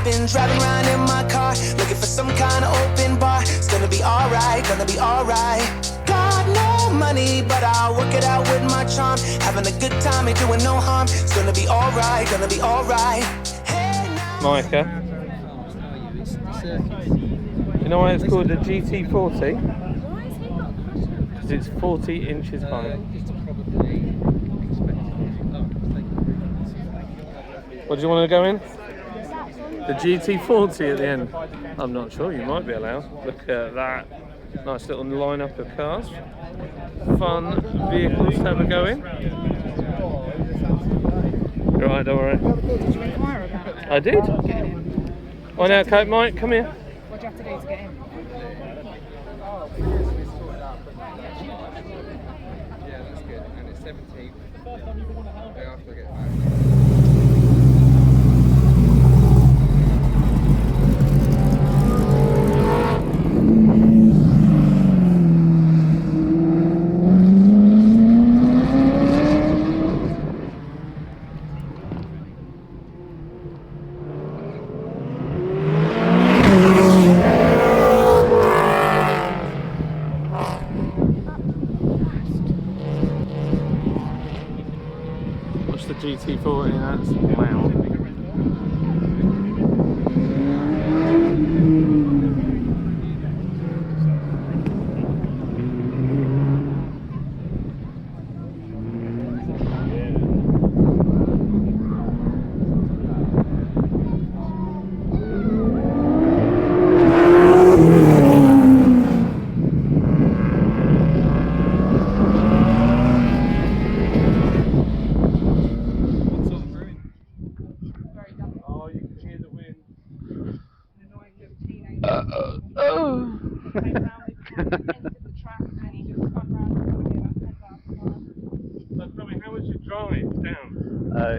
I've been driving around in my car, looking for some kind of open bar. It's gonna be alright, gonna be alright. Got no money, but I'll work it out with my charm. Having a good time, ain't doing no harm. It's gonna be alright, gonna be alright. Hey, Micah, you know why it's called a GT40? Because it's 40 inches high. What do you want to go in? The GT40 at the end. I'm not sure, you might be allowed. Look at that. Nice little lineup of cars. Fun vehicles to have a go in. You're right, don't worry. Did you inquire about it? I did. Why now, Coat Mike? Come here. What do you have to do to get in? Yeah, that's good. And it's 17th. Day after I get back. Watch the GT40, that's wow.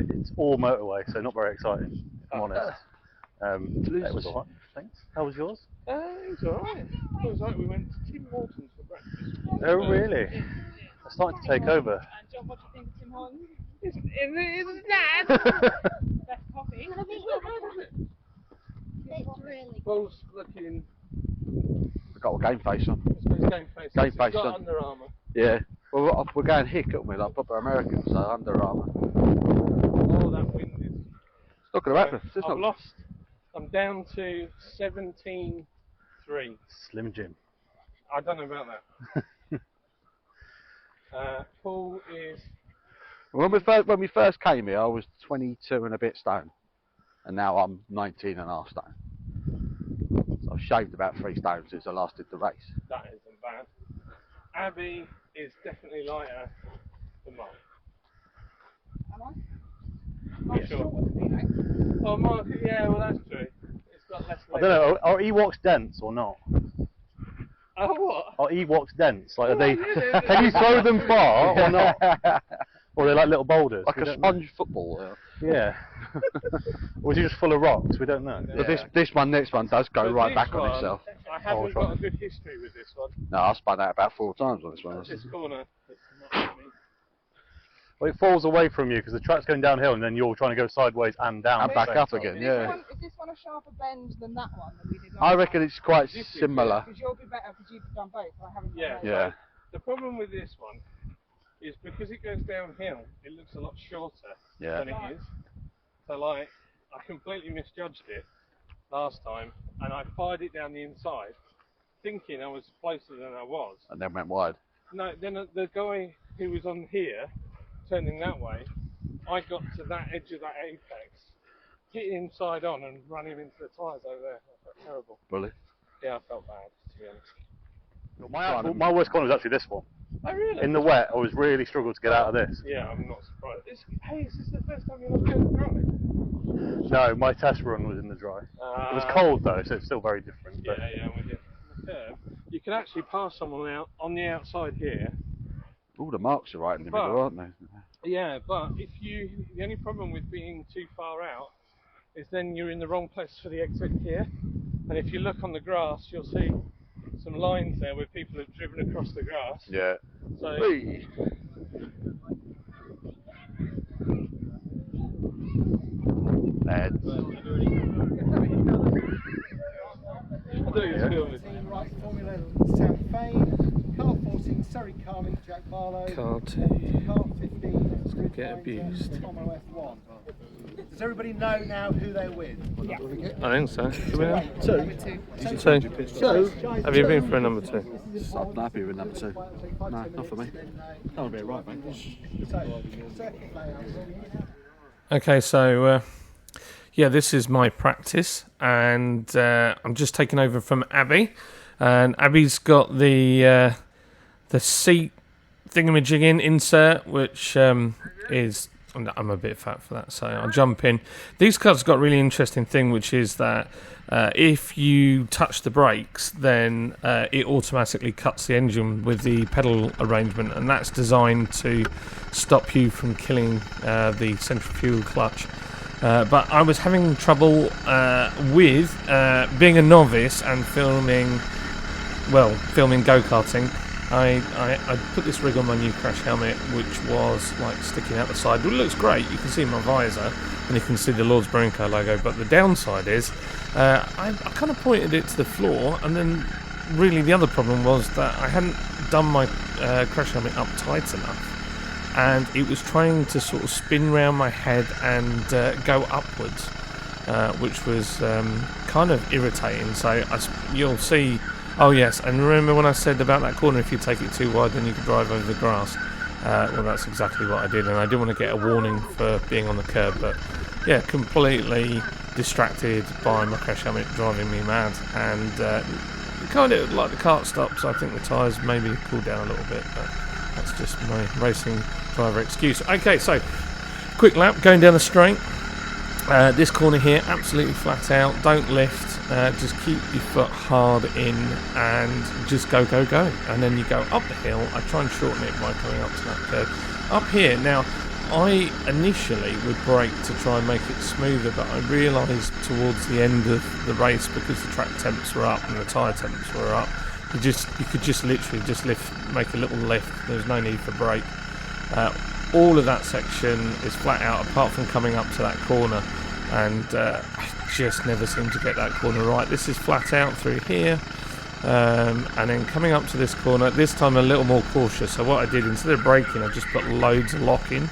It's all motorway, so not very exciting, if I'm honest. It was alright, thanks. How was yours? It was alright. It was like we went to Tim Hortons for breakfast. Oh, really? I'm starting to take over. And John, what do you think of Tim Hortons? It's nice. Best coffee. It's really good. Both looking. We've got a game face on. Game face. Game face Got on. Under Armour. Yeah. Well, we're going hick, aren't we? Like proper Americans, so Under Armour. Oh, that wind is. It's not going to happen. I've lost. I'm down to 17.3. Slim Jim. I don't know about that. Paul is. When we first came here, I was 22 and a bit stone, and now I'm 19 and a half stone. So I've shaved about 3 stone since I last did the race. That isn't bad. Abby is definitely lighter than Mark. Am I? Mark's Sure. What Oh, Mark, yeah, well that's true. It's got less I weight. don't know, are Ewoks dense or not? Oh, what? Are Ewoks dense? Like, are Oh, they? yeah, Can you throw them far or not? Or are they like little boulders? Like a sponge football. Yeah. Or is it just full of rocks? We don't know. But this next one does go But right this back on one, itself. I haven't got a good history with this one. No, I spun out about 4 times on this one. This corner, it's not for me. Well, it falls away from you because the track's going downhill and then you're trying to go sideways and down. And at back the same up time. again, Is yeah. this one a sharper bend than that one that we did last I reckon it's quite similar. Because you'll be better because you've done both. I haven't done Yeah. both. Yeah. The problem with this one is because it goes downhill, it looks a lot shorter Yeah. than it is. So like, I completely misjudged it last time, and I fired it down the inside, thinking I was closer than I was. And then went wide. No, then the guy who was on here, turning that way, I got to that edge of that apex, hit him side on and run him into the tyres over there. I felt terrible. Bully. Yeah, I felt bad, to be honest. My worst corner was actually this one. Oh, really? In the wet, I was really struggled to get out of this. Yeah, I'm not surprised. Hey, is this the first time you're not going to drive? No, my test run was in the dry. It was cold though, so it's still very different. But Yeah, with you. The curve, you can actually pass someone out on the outside here. All the marks are right in the middle, aren't they? Yeah, but the only problem with being too far out is then you're in the wrong place for the exit here. And if you look on the grass, you'll see some lines there where people have driven across the grass. Yeah. So. Whee! And Right, Formula Sam Fane, car 14, Surrey Carly, Jack Barlow, car 15, Get abused. Tomo F1. Does everybody know now who they're with? Yeah. I think so. Should we know? Two. So, have you been for a number 2? I'm happy with number 2. No, not for me. That would be right, mate. Okay, so yeah, this is my practice, and I'm just taking over from Abby, and Abby's got the seat thingamajigging insert, which is, I'm a bit fat for that, so I'll jump in. These cars got a really interesting thing, which is that if you touch the brakes, then it automatically cuts the engine with the pedal arrangement, and that's designed to stop you from killing the centrifugal clutch. But I was having trouble with being a novice and filming go-karting. I put this rig on my new crash helmet, which was like sticking out the side. It looks great. You can see my visor and you can see the Lord's Brewing Co logo. But the downside is I kind of pointed it to the floor, and then really the other problem was that I hadn't done my crash helmet up tight enough, and it was trying to sort of spin round my head and go upwards, which was kind of irritating. So you'll see. Oh yes, and remember when I said about that corner, if you take it too wide then you can drive over the grass? Well, that's exactly what I did, and I didn't want to get a warning for being on the curb, but yeah, completely distracted by my crash helmet driving me mad, and kind of like the kart stops, I think the tyres maybe cooled down a little bit, but that's just my racing driver excuse. Okay, so quick lap, going down the straight. This corner here, absolutely flat out, don't lift, just keep your foot hard in and just go, and then you go up the hill. I try and shorten it by coming up to that curve. Up here, now I initially would brake to try and make it smoother, but I realised towards the end of the race, because the track temps were up and the tyre temps were up, you could just literally just make a little lift. There's no need for brake. All of that section is flat out apart from coming up to that corner, and I just never seem to get that corner right. This is flat out through here, and then coming up to this corner, this time a little more cautious. So what I did, instead of braking, I just put loads of lock in,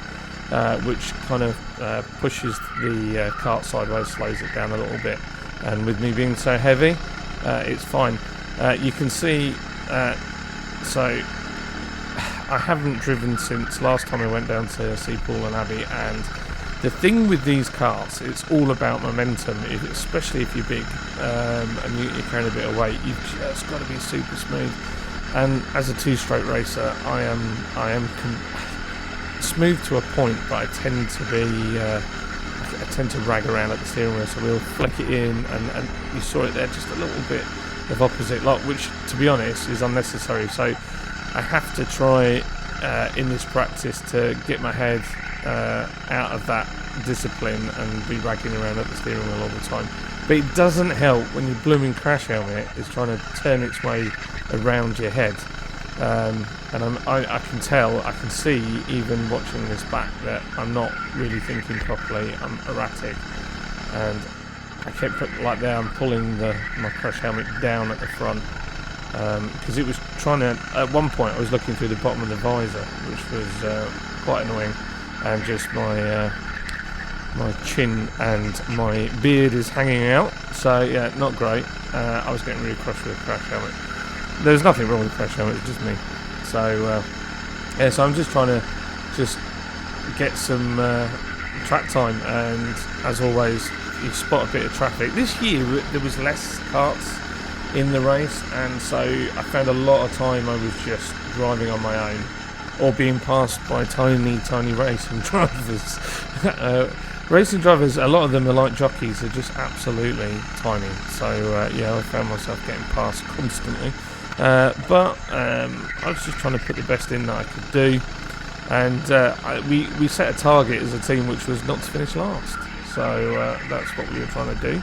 which kind of pushes the cart sideways, slows it down a little bit, and with me being so heavy, it's fine. You can see, so I haven't driven since last time I went down to see Paul and Abby, and the thing with these karts, it's all about momentum, especially if you're big and you're carrying a bit of weight. You've just got to be super smooth. And as a two-stroke racer, I am smooth to a point, but I tend to rag around at the steering wheel, so we'll flick it in, and you saw it there, just a little bit of opposite lock, which, to be honest, is unnecessary. So I have to try in this practice to get my head out of that discipline and be ragging around at the steering wheel all the time. But it doesn't help when your blooming crash helmet is trying to turn its way around your head. And I can tell, I can see, even watching this back, that I'm not really thinking properly. I'm erratic, and I kept I'm pulling my crash helmet down at the front, because it was trying to. At one point, I was looking through the bottom of the visor, which was quite annoying, and just my chin and my beard is hanging out. So yeah, not great. I was getting really cross with the crash helmet. There's nothing wrong with the crash helmet, it's just me. So yeah, so I'm just trying to get some track time, and as always, you spot a bit of traffic. This year there was less karts in the race, and so I found a lot of time I was just driving on my own, or being passed by tiny racing drivers. Racing drivers, a lot of them are like jockeys, they're just absolutely tiny. So yeah, I found myself getting passed constantly. But I was just trying to put the best in that I could do, and we set a target as a team which was not to finish last. So that's what we were trying to do.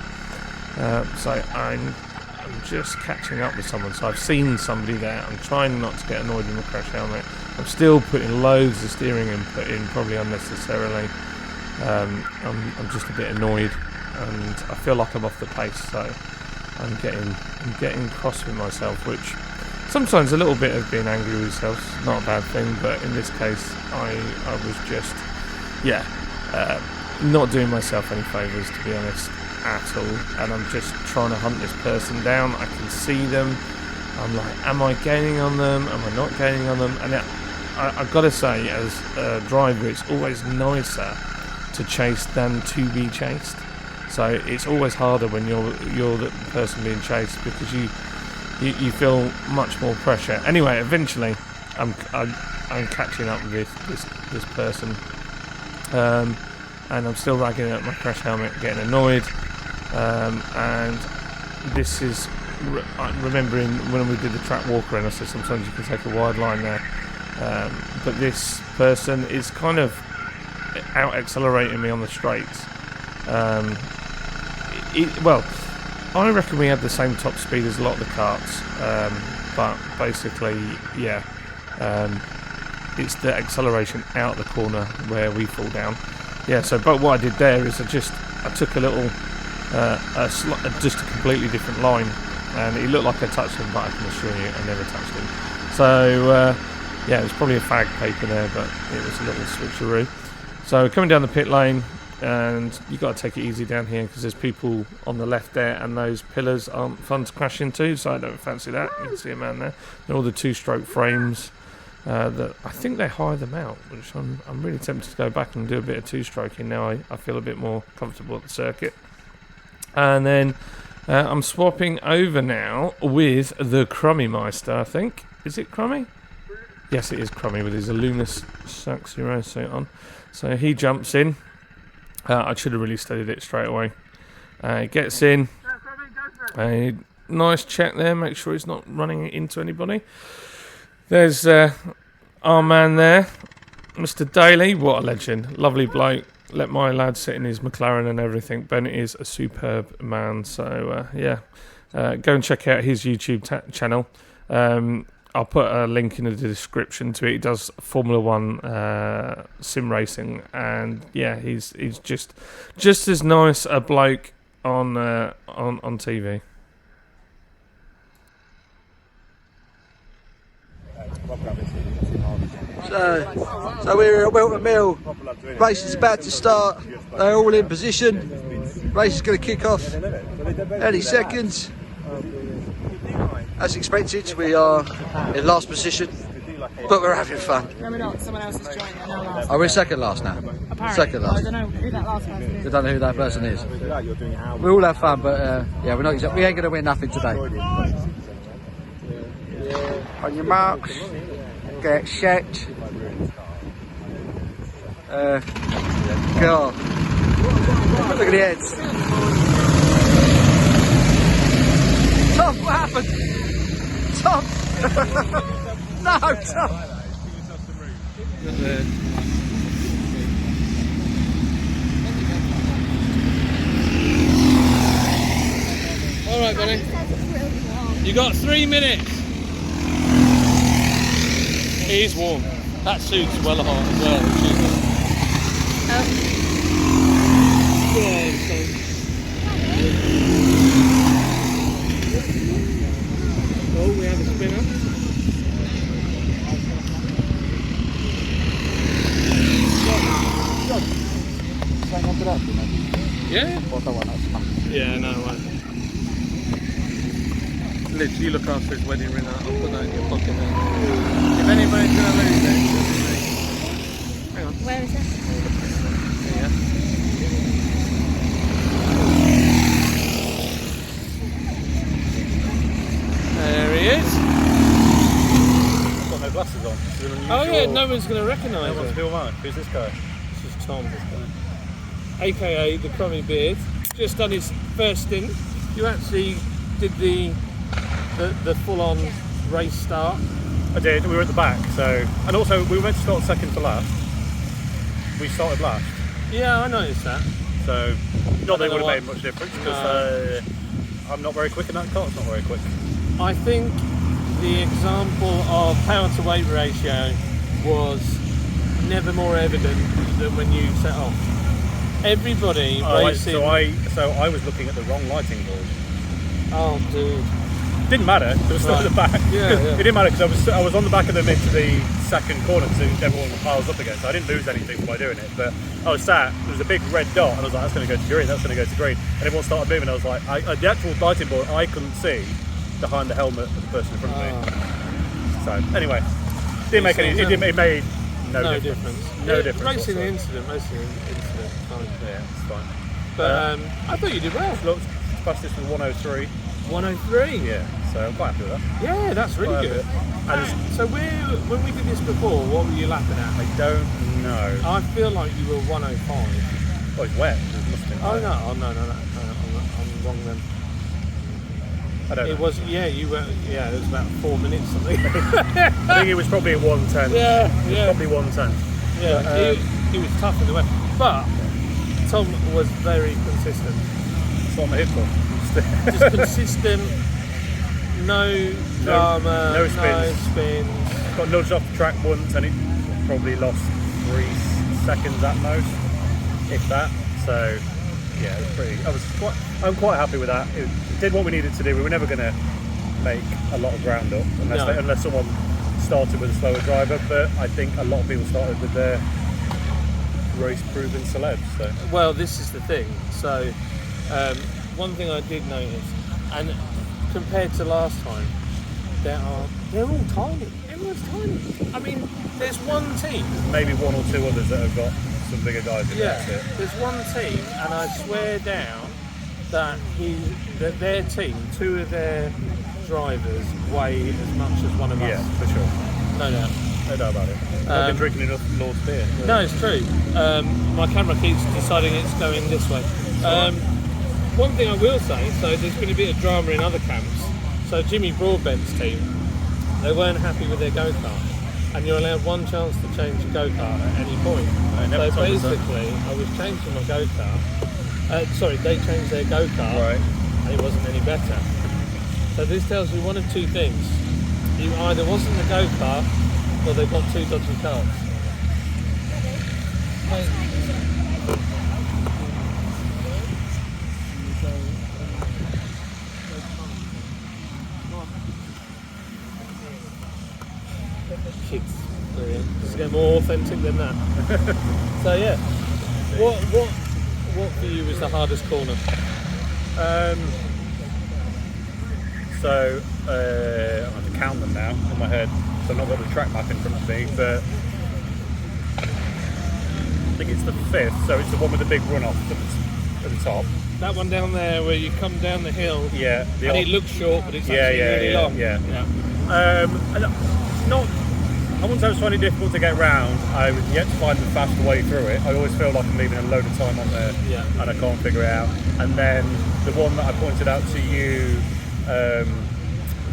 So I'm just catching up with someone. So I've seen somebody there. I'm trying not to get annoyed with my crash helmet. I'm still putting loads of steering input in, probably unnecessarily. I'm just a bit annoyed, and I feel like I'm off the pace, so I'm getting cross with myself, which sometimes a little bit of being angry with yourself is not a bad thing, but in this case I was just not doing myself any favours, to be honest, at all. And I'm just trying to hunt this person down. I can see them. I'm like, am I gaining on them? Am I not gaining on them? And I've got to say, as a driver, it's always nicer to chase than to be chased. So it's always harder when you're the person being chased, because you feel much more pressure. Anyway, eventually I'm catching up with this person, and I'm still ragging at my crash helmet, getting annoyed, and this is remembering when we did the track walk around. I said sometimes you can take a wide line there, but this person is kind of out accelerating me on the straights. Well, I reckon we had the same top speed as a lot of the karts, but basically, it's the acceleration out the corner where we fall down. But what I did there is I took a little, just a completely different line, and it looked like I touched him, but I can assure you I never touched him. So, it was probably a fag paper there, but it was a little switcheroo. So coming down the pit lane, and you've got to take it easy down here because there's people on the left there, and those pillars aren't fun to crash into, so I don't fancy that. You can see a man there. They're all the two-stroke frames that I think they hire them out, which I'm really tempted to go back and do a bit of two-stroking now. I feel a bit more comfortable at the circuit. And then I'm swapping over now with the Crummy Meister, I think. Is it Crummy? Yes, it is Crummy with his Aluminous Saxy race suit on. So he jumps in. I should have really studied it straight away. He gets in. A nice check there. Make sure he's not running into anybody. There's our man there, Mr. Daly. What a legend. Lovely bloke. Let my lad sit in his McLaren and everything. Ben is a superb man. So, go and check out his YouTube channel. I'll put a link in the description to it. He does Formula 1 sim racing, and he's just as nice a bloke on TV. So we're at Wilton Mill. Race is about to start. They're all in position. Race is going to kick off any second. As expected, we are in last position, but we're having fun. No, we're not. Someone else is joining. They're now last. Oh, we're second last now. Apparently. Second last. I don't know who that last person is. We don't know who that person is. We all have fun, but we're not. We ain't going to win nothing today. On your marks, get set. God, look at the heads. Tom, what happened? Tom! No, Tom! Alright, buddy. You got 3 minutes. It is warm. That suit's well hot as well. Oh, we have a spinner. Yeah? Yeah, no, I won't. Liz, you look after his wedding ring. I'll put that in your pocket now. If anybody's going to lose it, it's me. Hang on. Where is it? Yeah. There he is. I've got no glasses on. Oh yeah, no one's going to recognise him. him. Who's this guy? This is Tom, aka the Crummy Beard. Just done his first stint. You actually did the full-on race start. I did. We were at the back, so, and also we were meant to start second to last. We started last. Yeah, I noticed that. So, not that it would have made much difference because I'm not very quick and that car's not very quick. I think the example of power to weight ratio was never more evident than when you set off. Everybody racing. So I was looking at the wrong lighting board. Oh, dude. Didn't matter. It was still at the back. Yeah. It didn't matter because I was on the back of them into the second corner because everyone piles up again. So I didn't lose anything by doing it. But I was sat. There was a big red dot, and I was like, "That's going to go to green. That's going to go to green." And everyone started moving. I was like, the actual lighting board I couldn't see behind the helmet of the person in front of me. So anyway, it made no difference. No difference. Racing the incident. Fine. Yeah, it's fine. But I thought you did well. Look, fastest was 103. 103. Yeah, so I'm quite happy with that. Yeah, that's really good. So when we did this before, what were you lapping at? I don't know. I feel like you were 105. Oh, it's wet. It must have been Oh wet. no, I'm wrong then. I don't know. It was, you were, it was about 4 minutes something. I think it was probably a 110. Yeah. Probably 110. Yeah, he was tough in the wet. But Tom was very consistent. That's what I'm here for. Just consistent, no drama, no spins. Got nudged off the track once and it probably lost 3 seconds at most, if that. So yeah, it was I'm quite happy with that. It did what we needed to do. We were never going to make a lot of ground up unless someone started with a slower driver, but I think a lot of people started with their race-proven celebs. So. Well, this is the thing. So one thing I did notice, and compared to last time, they're all tiny. Everyone's tiny. I mean, there's one team. Maybe one or two others that have got some bigger guys in there. There's one team, and I swear down that their team, 2 of their drivers weigh as much as one of us. Yeah, for sure. No doubt. No doubt about it. I've been drinking enough Lord's beer. No, it's true. My camera keeps deciding it's going this way. One thing I will say, so there's been a bit of drama in other camps. So Jimmy Broadbent's team, they weren't happy with their go-kart. And you're allowed one chance to change your go-kart at any point. So basically, I was changing my go-kart. They changed their go-kart, right, and it wasn't any better. So this tells you one of two things. It either wasn't the go-kart, or they've got 2 dodgy carts. Kids, brilliant. Does it get more authentic than that? So yeah, what for you was the hardest corner? I have to count them now in my head, so I've not got the track map in front of me, but I think it's the 5th, so it's the one with the big runoff at the top. That one down there where you come down the hill, Yeah. and it looks short, but it's actually really long. Yeah. I wouldn't say it was finding it difficult to get round. I was yet to find the faster way through it. I always feel like I'm leaving a load of time on there, and I can't figure it out. And then the one that I pointed out to you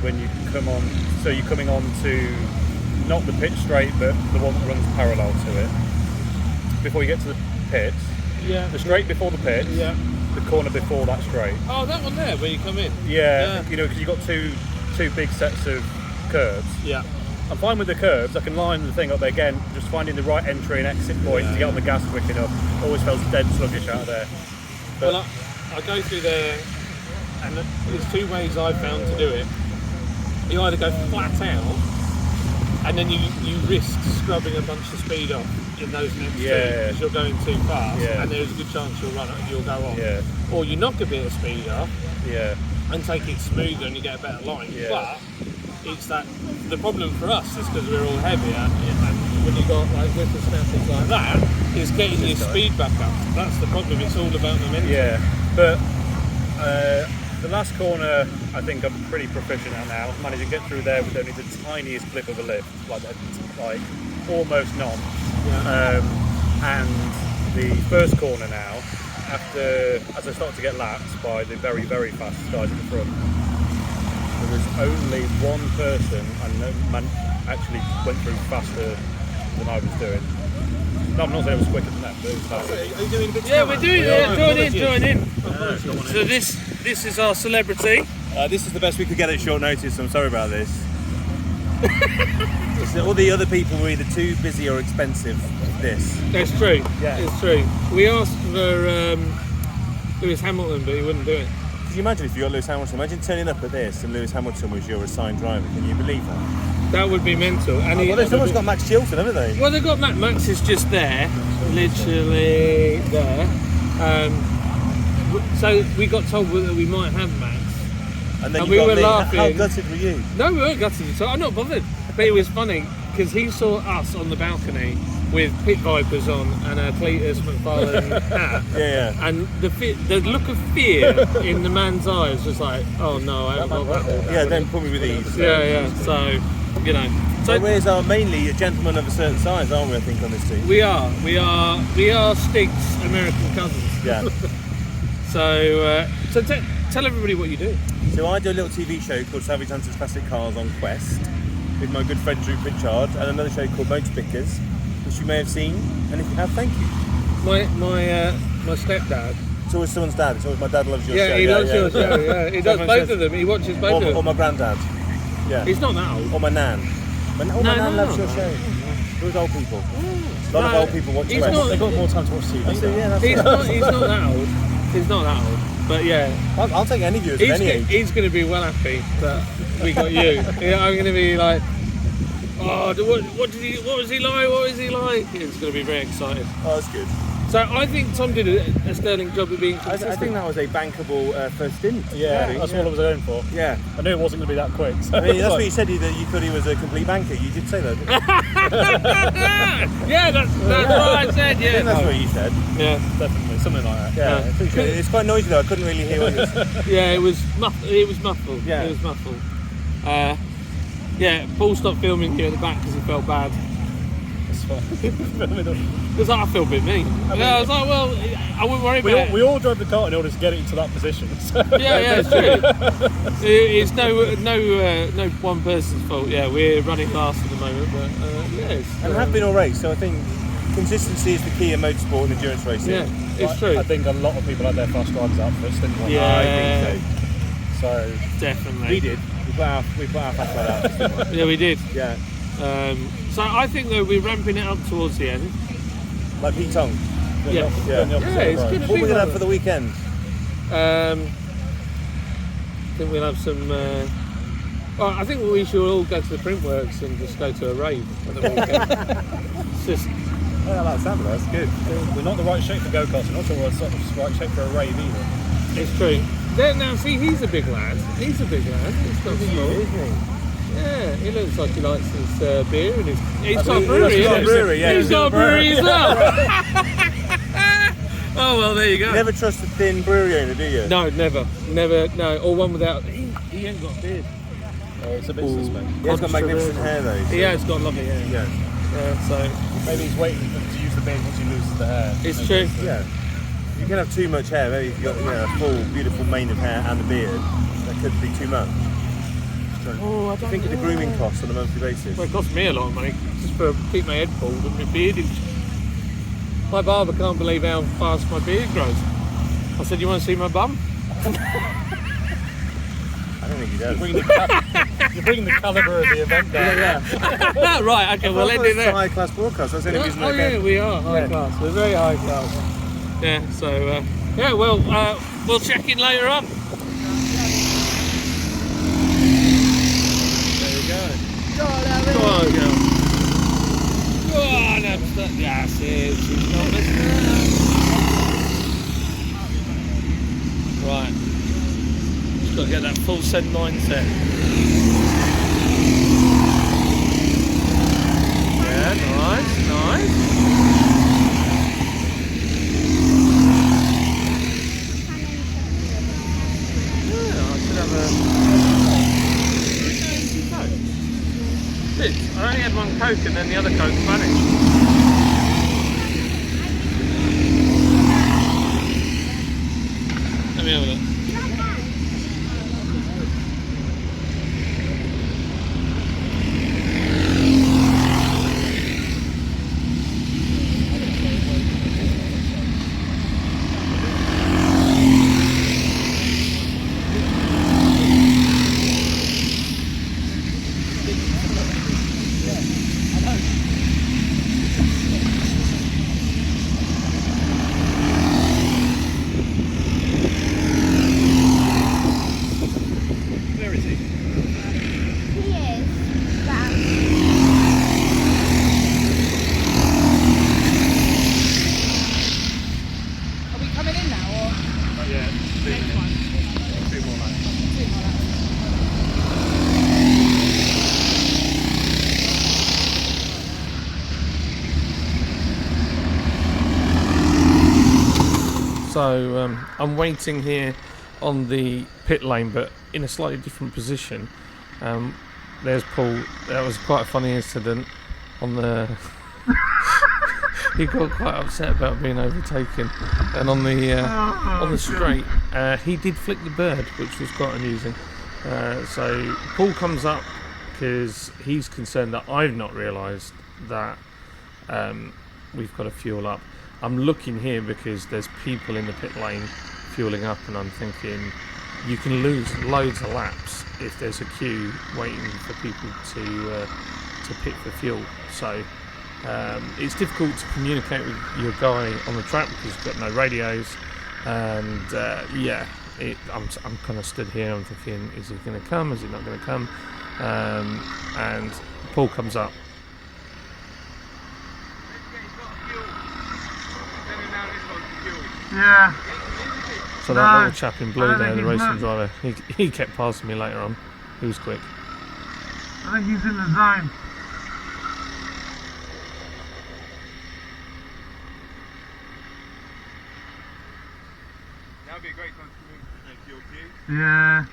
when you come on, so you're coming on to not the pit straight, but the one that runs parallel to it. Before you get to the pits, the straight before the pits, the corner before that straight. Oh, that one there where you come in. Yeah. You know, because you've got two big sets of curves. Yeah. I'm fine with the curves. I can line the thing up there again. Just finding the right entry and exit point to get on the gas quick enough. Always feels dead sluggish out of there. But Well, I go through there, and there's 2 ways I've found to do it. You either go flat out, and then you risk scrubbing a bunch of speed off in those next 2 because you're going too fast, and there's a good chance you'll go off. Yeah. Or you knock a bit of speed off, yeah. and take it smoother, and you get a better line. Yeah. But it's that the problem for us is because we're all heavier, and when you got like whippersnappers like that, is getting your speed back up. That's the problem. It's all about momentum. Yeah, but the last corner, I think I'm pretty proficient at now. Managed to get through there with only the tiniest clip of a lift, like almost none. Yeah. And the first corner now, as I start to get lapped by the very, very fast guys at the front, there was only one person actually went through faster than I was doing. No, I'm not saying I was quicker than that, but it was faster. Are you doing a bit? Yeah, we're doing it. Join in. So this is our celebrity. This is the best we could get at short notice, so I'm sorry about this. All the other people were either too busy or expensive for this. That's true. Yeah. It's true. We asked for Lewis Hamilton, but he wouldn't do it. Can you imagine if you got Lewis Hamilton? Imagine turning up at this and Lewis Hamilton was your assigned driver. Can you believe that? That would be mental. And Well, someone's got Max Chilton, haven't they? Well, they've got Max. Max is just there, literally there. So we got told that we might have Max. And then And you we got were me. laughing. How gutted were you? No, we weren't gutted at all. I'm not bothered. But it was funny because he saw us on the balcony with pit vipers on and a Cletus McFarlane hat. Yeah. And the look of fear in the man's eyes was like, oh no, I haven't got that. Yeah, don't put me with these. Yeah. So, you know. So we're mainly a gentleman of a certain size, aren't we, I think, on this team? We are Stig's American cousins. Yeah. So tell everybody what you do. So I do a little TV show called Savage Hunters Classic Cars on Quest with my good friend Drew Pritchard, and another show called Motor Pickers, which you may have seen, and if you have, thank you. My stepdad. It's always someone's dad. It's always my dad loves your show. Yeah, he loves your show. Yeah, he does both of them. He watches both of them. Or my granddad. Yeah. He's not that old. Or my nan. My nan loves your show. Those old people. A lot of old people watch he's Quest. not- They've got more time to watch TV. He's not that old. He's not that old. But yeah, I'll take any viewers of any age. he's going to be well happy that we got you. Yeah, I'm going to be like, oh, what was he like? What was he like? It's going to be very excited. Oh, that's good. So I think Tom did a sterling job of being consistent. I think that was a bankable first stint. Yeah, that's what I was going for. Yeah. I knew it wasn't going to be that quick. So I mean, that's what you said, that you thought he was a complete banker. You did say that, didn't you? Yeah, that's what I said, I yeah. think that's what you said. Yeah, definitely, something like that. Yeah, I appreciate it. It's quite noisy though, I couldn't really hear what you said. yeah, it was muffled. Yeah. It was muffled. Yeah, Paul stopped filming you at the back because he felt bad. Because I feel a bit mean. I was like, well, I wouldn't worry about it. We all drove the cart in order to get it into that position. So. Yeah, it's true. It's no one person's fault. Yeah, we're running last at the moment, but And have been all race, so I think consistency is the key in motorsport and endurance racing. Yeah, it's true. I think a lot of people had their fast drivers out first, didn't they? Yeah. I think so. So Definitely. We did. We put our fast ride out. Didn't we? Yeah, we did. Yeah. So I think though we're ramping it up towards the end. Like Pete Tong. Yeah. It's going to What be. we're going to have for the weekend? I think we'll have some. Well, I think we should all go to the Printworks and just go to a rave at the weekend. It's just. I like the sound of that. That's good. we're not the right shape for go-karts. We're not sure we're the right shape for a rave either. It's true. Now see, he's a big lad. He's not small. Isn't he? Yeah, he looks like he likes his beer and he's got a He's brewery. got a isn't he? brewery, yeah. He's got a brewery as well. Oh well, there you go. You never trust a thin brewery owner, do you? No, never, no. Or one without. He ain't got a beard. It's a bit suspect. He has got magnificent hair though. So. He has got lovely hair. Yeah. So Maybe he's waiting to use the beard once he loses the hair. it's true. Yeah. You can have too much hair. Maybe if you've got a full, beautiful mane of hair and a beard, that could be too much. Oh, I don't Think of the grooming costs on a monthly basis. Well, it cost me a lot of money just to keep my head bald and my beard. My barber can't believe how fast my beard grows. I said, "You want to see my bum?" I don't think he does. You're bringing the calibre of the event down. Right. Okay. We'll end it It's a there. high class broadcast. That's the only reason Oh I yeah, can. we are high class. We're very high class. Yeah. So yeah. Well, we'll check in later on. Come on, girl. Go on, that's it. She's not listening. Right. Just got to get that full send mindset. Yeah, nice. Yeah, I should have a... I only had one Coke and then the other Coke vanished. Let me have a look. Next one. 2 more laps. 2 more laps. So I'm waiting here on the pit lane, but in a slightly different position. There's Paul. That was quite a funny incident on the. He got quite upset about being overtaken, and on the straight, he did flick the bird, which was quite amusing. So Paul comes up because he's concerned that I've not realised that we've got to fuel up. I'm looking here because there's people in the pit lane fueling up, and I'm thinking you can lose loads of laps if there's a queue waiting for people to pit for fuel. So it's difficult to communicate with your guy on the track because you've got no radios, and I'm kind of stood here. I'm thinking, is he going to come? Is he not going to come? And Paul comes up. Yeah. So that little chap in blue there, the racing driver, he kept passing me later on. He was quick. I think he's in the zone. That would be a great time to make your queue. Yeah.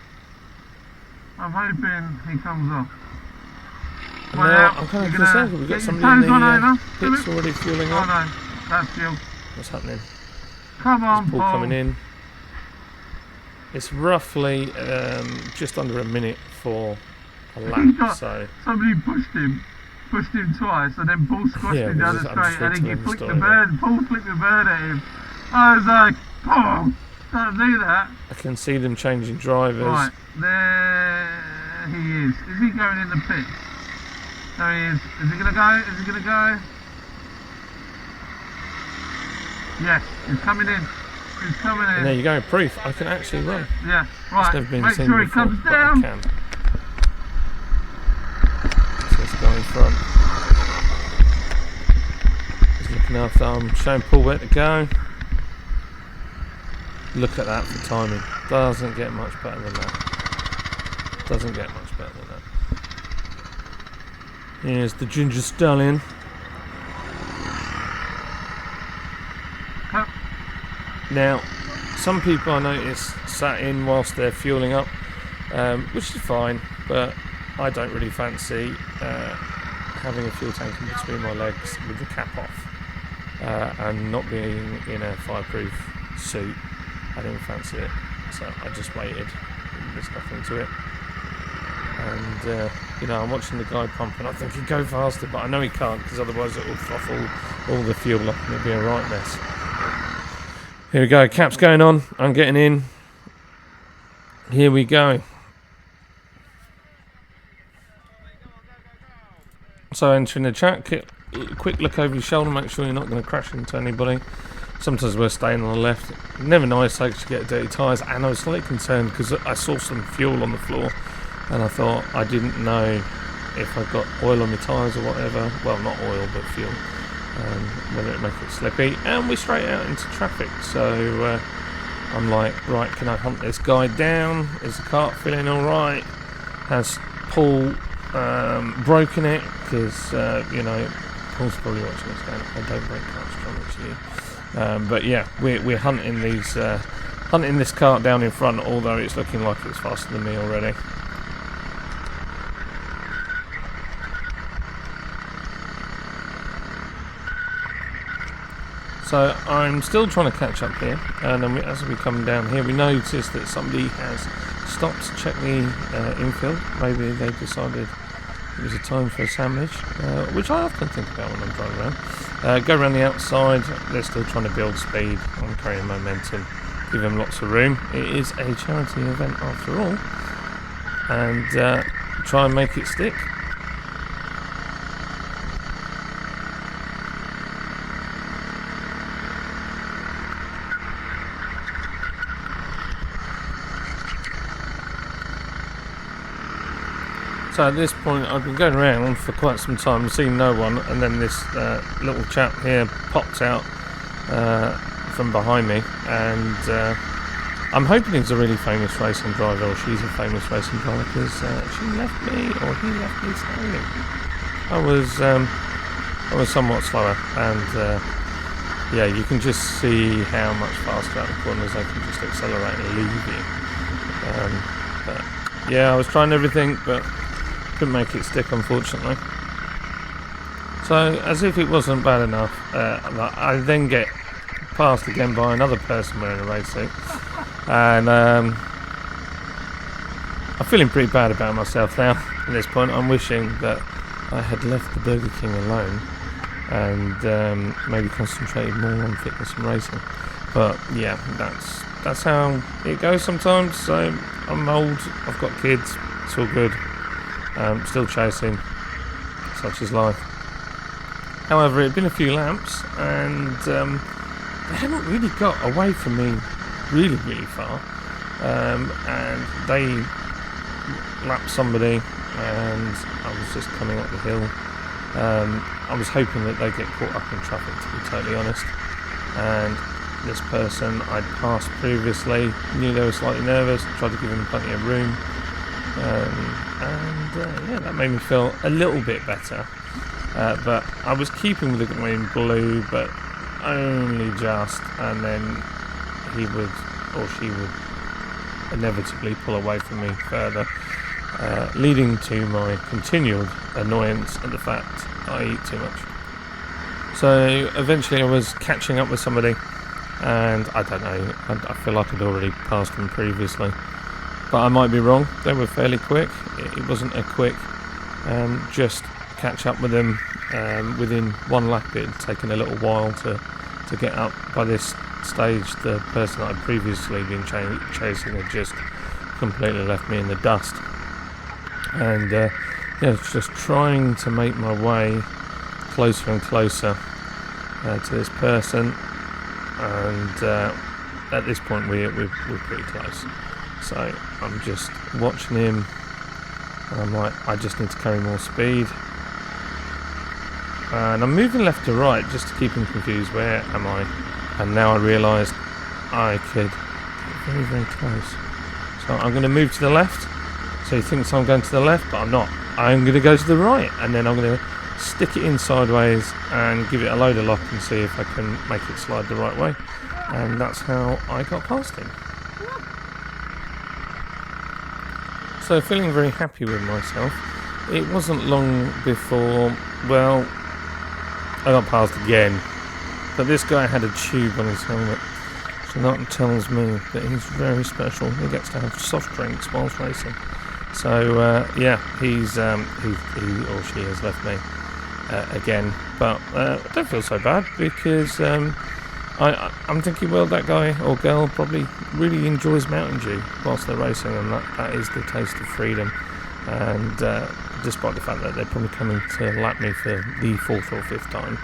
I'm hoping he comes off. Now, I'm kind of concerned. We've got somebody in the pits already fueling up. Oh no, that's fuel. What's happening? Come on, Paul coming in. It's roughly just under a minute for a lap. So somebody pushed him twice, and then Paul squashed him down the straight, and then he flicked the bird. Paul flicked the bird at him. I was like, Paul, don't do that. I can see them changing drivers. Right, there he is. Is he going in the pit? There he is. Is he gonna go? Is he gonna go? Yes, he's coming in. He's coming in. And there you go, proof I can actually run. Yeah, right. It's never been Make seen sure he before, comes but down. I can. So let's go in front. He's looking after. I'm showing Paul where to go. Look at that for timing. Doesn't get much better than that. Doesn't get much better than that. Here's the Ginger Stallion. Now, some people I notice sat in whilst they're fueling up, which is fine, but I don't really fancy having a fuel tank in between my legs with the cap off and not being in a fireproof suit. I didn't fancy it, so I just waited. There's nothing to it. And, I'm watching the guy pump and I'm thinking, go faster, but I know he can't because otherwise it will froth all the fuel up and it'll be a right mess. Here we go, cap's going on, I'm getting in. Here we go. So entering the chat, quick look over your shoulder, make sure you're not going to crash into anybody. Sometimes we're staying on the left. Never nice to get dirty tyres, and I was slightly concerned because I saw some fuel on the floor and I thought I didn't know if I got oil on my tyres or whatever. Well, not oil, but fuel. Whether it make it slippy, and we're straight out into traffic, so I'm like, right, can I hunt this guy down? Is the cart feeling alright? Has Paul broken it? Because Paul's probably watching this going, I don't break carts, John, but yeah, we're hunting this cart down in front, although it's looking like it's faster than me already. So I'm still trying to catch up here, and then as we come down here, we notice that somebody has stopped to check the infield. Maybe they decided it was a time for a sandwich, which I often think about when I'm driving around. Go around the outside. They're still trying to build speed and carrying momentum, give them lots of room. It is a charity event after all, and try and make it stick. So at this point I've been going around for quite some time, seen no one, and then this little chap here pops out from behind me, and I'm hoping he's a really famous racing driver, or she's a famous racing driver, because she left me, or he left me standing. I was somewhat slower, and yeah, you can just see how much faster out the corners they can just accelerate and leave you. But yeah, I was trying everything, but couldn't make it stick, unfortunately. So, as if it wasn't bad enough, I then get passed again by another person wearing a race suit, and I'm feeling pretty bad about myself now at this point. I'm wishing that I had left the Burger King alone and maybe concentrated more on fitness and racing. But yeah, that's how it goes sometimes. So I'm old, I've got kids, it's all good. Still chasing, such is life. However, it had been a few laps, and they hadn't really got away from me really far, and they lapped somebody, and I was just coming up the hill. I was hoping that they'd get caught up in traffic, to be totally honest, and this person I'd passed previously, knew they were slightly nervous, tried to give them plenty of room, and yeah, that made me feel a little bit better. But I was keeping with the green blue, but only just, and then he would, or she would, inevitably pull away from me further, leading to my continued annoyance at the fact I eat too much. So eventually I was catching up with somebody, and I don't know, I feel like I'd already passed them previously, but I might be wrong. They were fairly quick. It wasn't a quick just catch up with them within one lap. It had taken a little while to get up. By this stage, the person that I'd previously been chasing had just completely left me in the dust, and yeah, just trying to make my way closer and closer to this person, and at this point we're pretty close. So I'm just watching him, and I'm like, I just need to carry more speed. And I'm moving left to right just to keep him confused. Where am I? And now I realised I could get very close. So I'm going to move to the left. So he thinks I'm going to the left, but I'm not. I'm going to go to the right, and then I'm going to stick it in sideways and give it a load of lock and see if I can make it slide the right way. And that's how I got past him. So feeling very happy with myself. It wasn't long before, well, I got passed again, but this guy had a tube on his helmet, so that tells me that he's very special. He gets to have soft drinks whilst racing. So yeah, he or she has left me again, but I don't feel so bad, because I'm thinking, well, that guy or girl probably really enjoys Mountain Dew whilst they're racing, and that is the taste of freedom. And despite the fact that they're probably coming to lap me for the 4th or 5th time,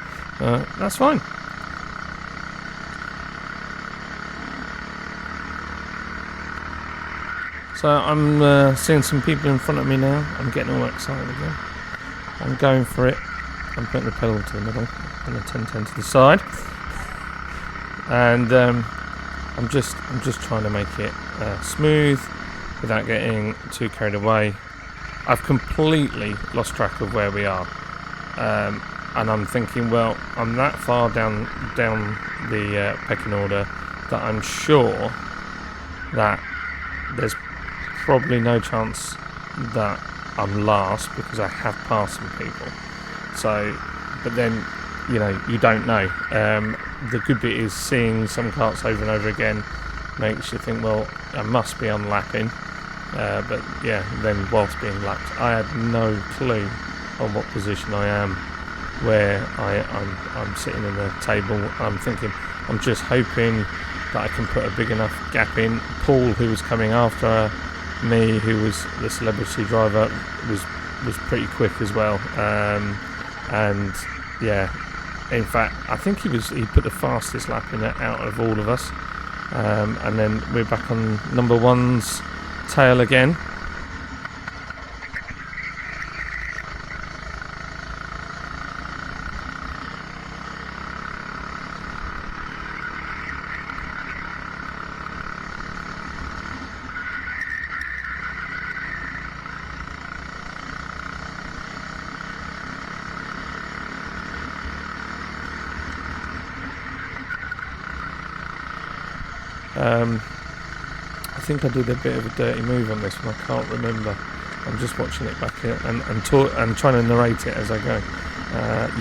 that's fine. So I'm seeing some people in front of me now. I'm getting all excited again. I'm going for it. I'm putting the pedal to the middle and the 10-10 to the side, and I'm just trying to make it smooth without getting too carried away. I've completely lost track of where we are, and I'm thinking, well, I'm that far down the pecking order that I'm sure that there's probably no chance that I'm last, because I have passed some people. So, but then, you know, you don't know. The good bit is seeing some carts over and over again makes you think, well, I must be unlapping. But yeah, then whilst being lapped, I had no clue on what position I am, where I'm sitting in the table. I'm thinking, I'm just hoping that I can put a big enough gap in. Paul, who was coming after me, who was the celebrity driver, was pretty quick as well. And yeah, in fact, I think he put the fastest lap in out of all of us. And then we're back on number one's tail again. I think I did a bit of a dirty move on this one. I can't remember. I'm just watching it back here and trying to narrate it as I go.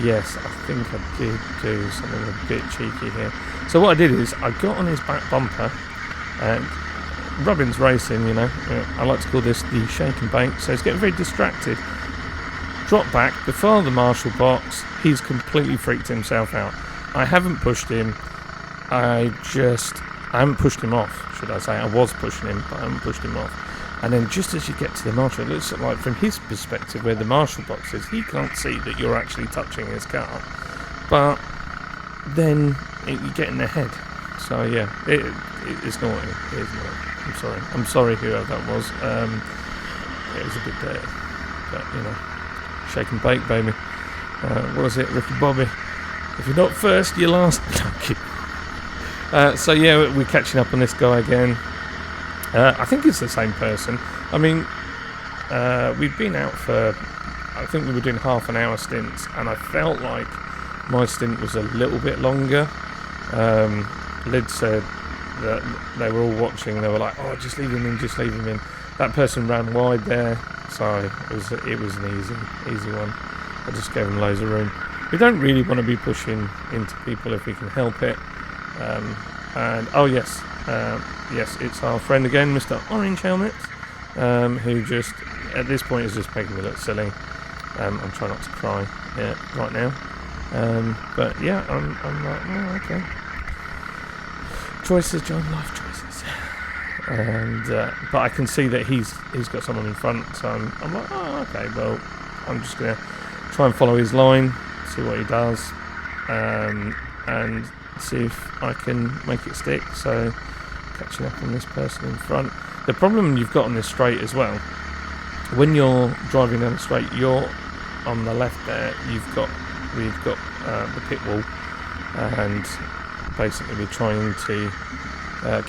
Yes, I think I did do something a bit cheeky here. So what I did is I got on his back bumper, and Robin's racing, you know. I like to call this the shake and bake. So he's getting very distracted. Drop back before the marshal box. He's completely freaked himself out. I haven't pushed him. I haven't pushed him off, should I say. I was pushing him, but I haven't pushed him off. And then just as you get to the marshal, it looks like from his perspective where the marshal box is, he can't see that you're actually touching his car. But then you get in the head. So yeah, it's naughty. It is naughty. I'm sorry whoever that was. It was a bit dirty. But, you know, shake and bake, baby. What was it, Ricky Bobby? If you're not first, you're last. So yeah, we're catching up on this guy again. I think it's the same person. I mean, we've been out for, I think we were doing half an hour stints, and I felt like my stint was a little bit longer. Lid said that they were all watching. They were like, "Oh, just leave him in, just leave him in." That person ran wide there, so it was an easy one. I just gave him loads of room. We don't really want to be pushing into people if we can help it. And oh yes, it's our friend again, Mr. Orange Helmet, who just at this point is just making me look silly. I'm trying not to cry right now, but yeah, I'm like, oh, okay. Choices, John, life choices. And but I can see that he's got someone in front, so I'm like, oh, okay. Well, I'm just gonna try and follow his line, see what he does, and see if I can make it stick. So catching up on this person in front. The problem you've got on this straight as well, when you're driving down the straight, you're on the left there, we've got the pit wall, and basically we're trying to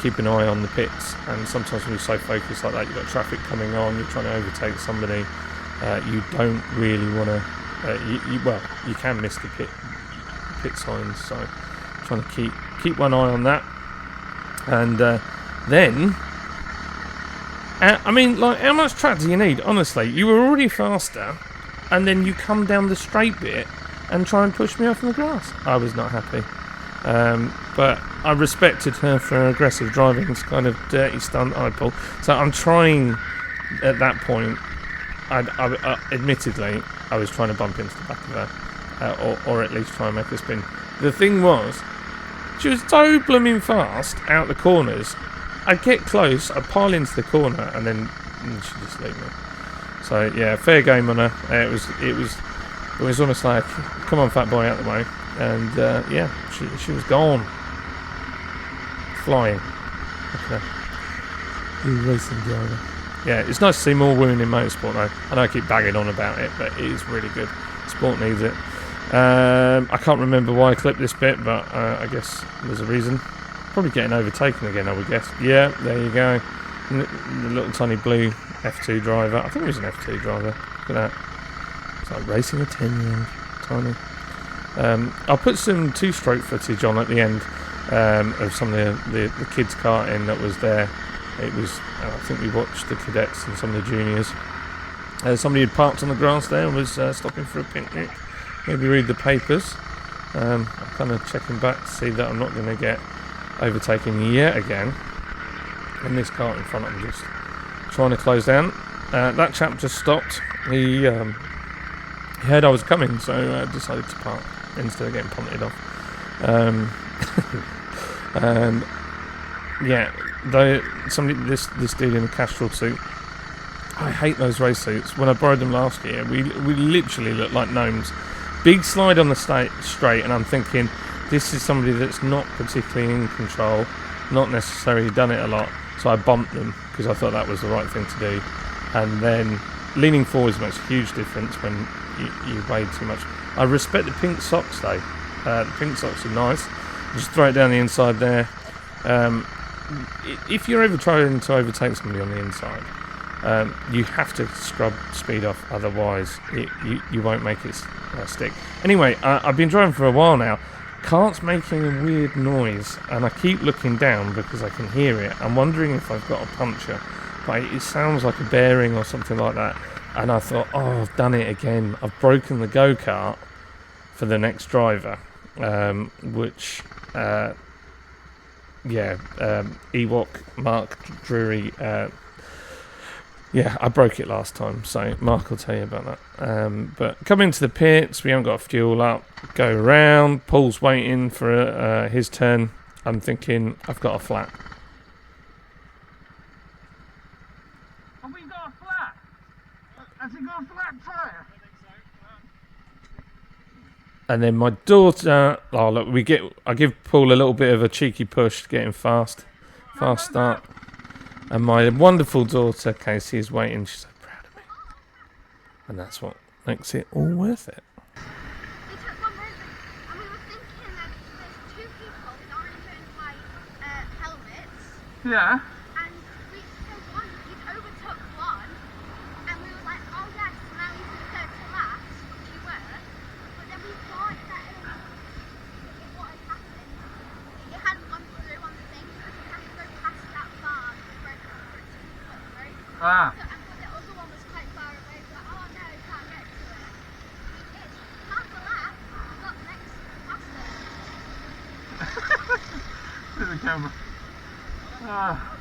keep an eye on the pits, and sometimes when you're so focused like that, you've got traffic coming on, you're trying to overtake somebody, you don't really want to you can miss the pit signs, so trying to keep one eye on that. And then I mean, like, how much track do you need? Honestly, you were already faster, and then you come down the straight bit and try and push me off in the grass. I was not happy, but I respected her for her aggressive driving. It's kind of dirty stunt I pull. So I'm trying at that point. Admittedly, I was trying to bump into the back of her, or at least try and make her spin. The thing was, she was so blooming fast out the corners. I'd get close, I'd pile into the corner, and then she'd just leave me. So yeah, fair game on her. It was almost like, come on, fat boy, out the way. And yeah, she was gone, flying. Okay. Racing driver. Yeah, it's nice to see more women in motorsport though. I know I keep bagging on about it, but it is really good. Sport needs it. I can't remember why I clipped this bit, but I guess there's a reason. Probably getting overtaken again, I would guess. Yeah, there you go. The little tiny blue F2 driver. I think it was an F2 driver. Look at that. It's like racing a 10-year-old. Tiny. I'll put some two-stroke footage on at the end of some of the kids' karting that was there. It was, I think we watched the cadets and some of the juniors. Somebody had parked on the grass there and was stopping for a picnic. Maybe read the papers. I'm kind of checking back to see that I'm not going to get overtaken yet again. And this car in front, I'm just trying to close down. That chap just stopped. He heard I was coming, so decided to park instead of getting punted off. And yeah, though this dude in a Castrol suit, I hate those race suits. When I borrowed them last year, we literally looked like gnomes. Big slide on the straight, and I'm thinking, this is somebody that's not particularly in control, not necessarily done it a lot. So I bumped them because I thought that was the right thing to do. And then leaning forwards makes a huge difference when you weigh too much. I respect the pink socks though. The pink socks are nice. Just throw it down the inside there. If you're ever trying to overtake somebody on the inside, you have to scrub speed off, otherwise you won't make it stick. Anyway, I've been driving for a while now. Kart's making a weird noise, and I keep looking down because I can hear it. I'm wondering if I've got a puncture, but it sounds like a bearing or something like that. And I thought, oh, I've done it again. I've broken the go-kart for the next driver, which, Ewok Mark Drury, I broke it last time, so Mark will tell you about that. But come into the pits, we haven't got fuel up, go round, Paul's waiting for his turn. I'm thinking, I've got a flat. Have we got a flat? Has he got a flat tyre? And then my daughter, I give Paul a little bit of a cheeky push to get him fast start. And my wonderful daughter, Casey, is waiting. She's so proud of me. And that's what makes it all worth it. We took one moment and we were thinking that there's two people with orange and white helmets. Yeah. And he'd overtook one. And we were like, oh yes, now he's the third to last, which he were. But then we thought that what had happened, it hadn't gone through on the thing because you have to go past that bar for it to put through. Ah. So, and the other one was quite far away, so like, oh no, we can't get to it. We did. Half a lap, we got next faster. To the camera. Ah.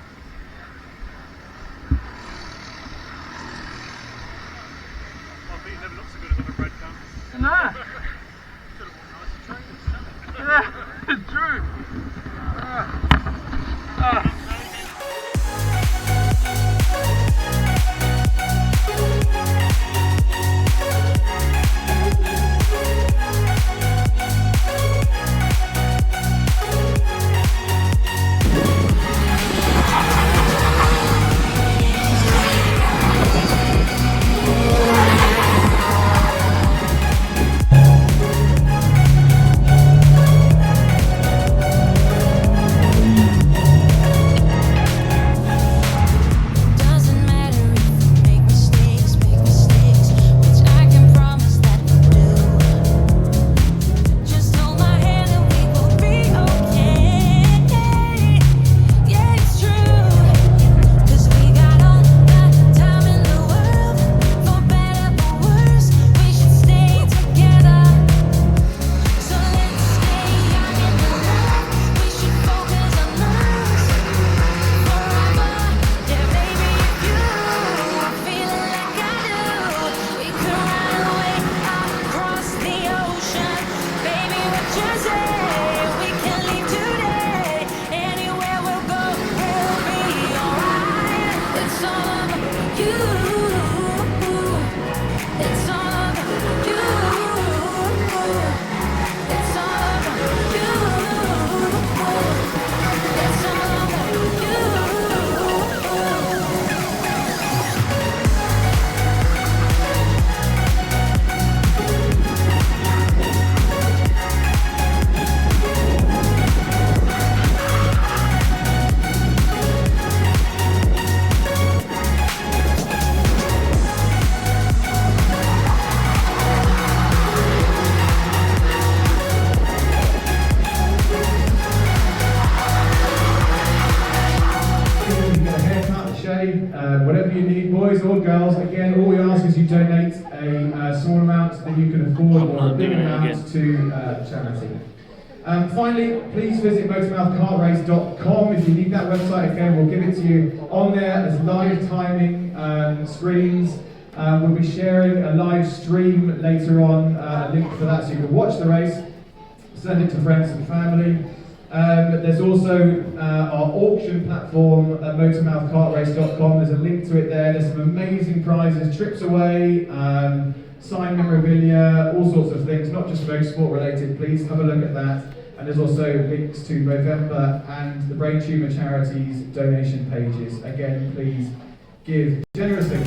My feet never look so good as on a bread can. No. Yeah, it's true. Whatever you need, boys or girls, again, all we ask is you donate a small amount that you can afford or a big amount to charity. Finally, please visit motormouthkartrace.com. If you need that website, again, we'll give it to you on there as live timing screens. We'll be sharing a live stream later on, a link for that so you can watch the race, send it to friends and family. There's also our auction platform at motormouthkartrace.com. There's a link to it there. There's some amazing prizes, trips away, signed memorabilia, all sorts of things, not just motorsport related. Please have a look at that. And there's also links to November and the Brain Tumour Charities donation pages. Again, please give generously.